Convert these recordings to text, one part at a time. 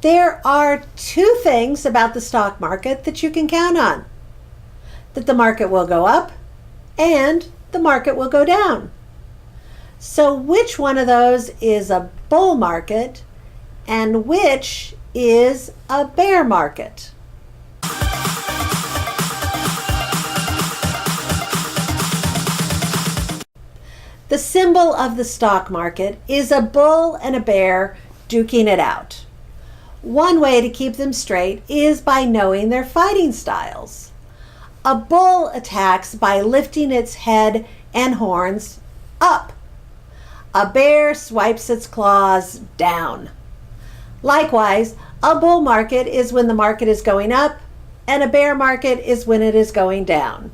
There are two things about the stock market that you can count on: that the market will go up and the market will go down. So which one of those is a bull market and which is a bear market? The symbol of the stock market is a bull and a bear duking it out. One way to keep them straight is by knowing their fighting styles. A bull attacks by lifting its head and horns up. A bear swipes its claws down. Likewise, a bull market is when the market is going up, and a bear market is when it is going down.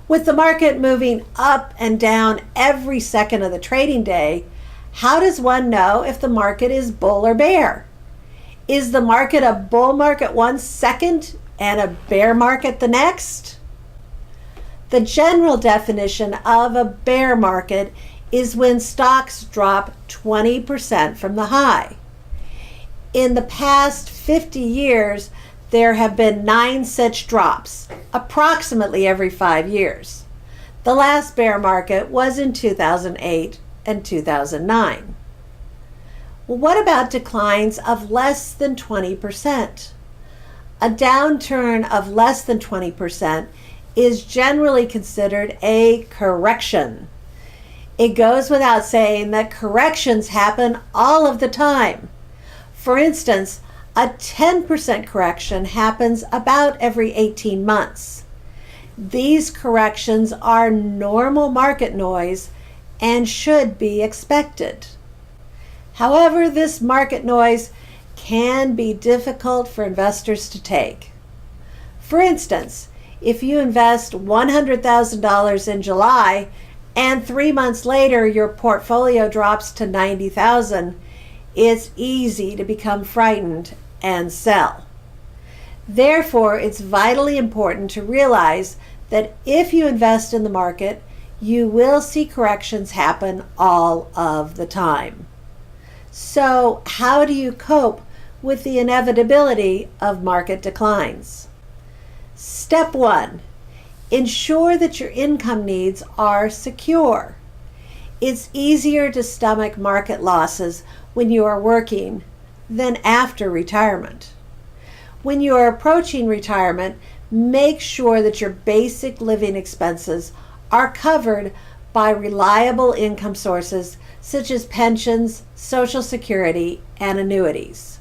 With the market moving up and down every second of the trading day, how does one know if the market is bull or bear? Is the market a bull market 1 second and a bear market the next? The general definition of a bear market is when stocks drop 20% from the high. In the past 50 years, there have been 9 such drops, approximately every 5 years. The last bear market was in 2008 and 2009. Well, what about declines of less than 20%? A downturn of less than 20% is generally considered a correction. It goes without saying that corrections happen all of the time. For instance, a 10% correction happens about every 18 months. These corrections are normal market noise and should be expected. However, this market noise can be difficult for investors to take. For instance, if you invest $100,000 in July and 3 months later your portfolio drops to $90,000, it's easy to become frightened and sell. Therefore, it's vitally important to realize that if you invest in the market, you will see corrections happen all of the time. So, how do you cope with the inevitability of market declines? Step 1, ensure that your income needs are secure. It's easier to stomach market losses when you are working than after retirement. When you are approaching retirement, make sure that your basic living expenses are covered by reliable income sources such as pensions, Social Security, and annuities.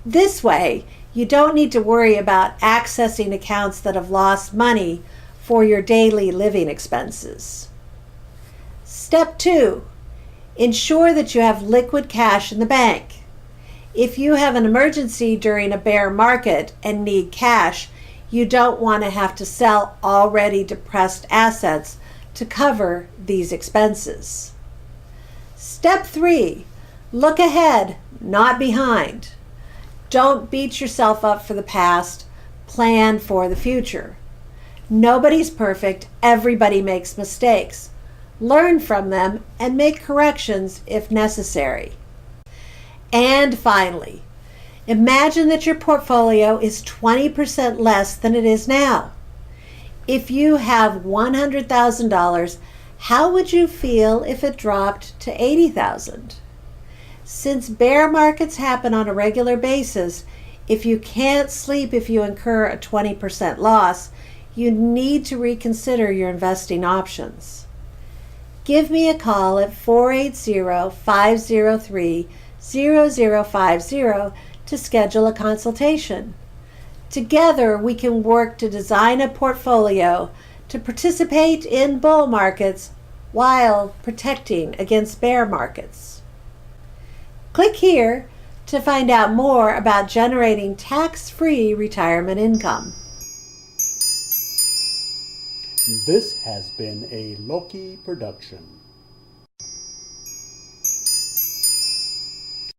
This way, you don't need to worry about accessing accounts that have lost money for your daily living expenses. Step 2, ensure that you have liquid cash in the bank. If you have an emergency during a bear market and need cash, you don't want to have to sell already depressed assets to cover these expenses. Step 3, look ahead, not behind. Don't beat yourself up for the past, plan for the future. Nobody's perfect, everybody makes mistakes. Learn from them and make corrections if necessary. And finally, imagine that your portfolio is 20% less than it is now. If you have $100,000, how would you feel if it dropped to $80,000? Since bear markets happen on a regular basis, if you can't sleep if you incur a 20% loss, you need to reconsider your investing options. Give me a call at 480-503-0050 to schedule a consultation. Together, we can work to design a portfolio to participate in bull markets while protecting against bear markets. Click here to find out more about generating tax-free retirement income. This has been a Loki production.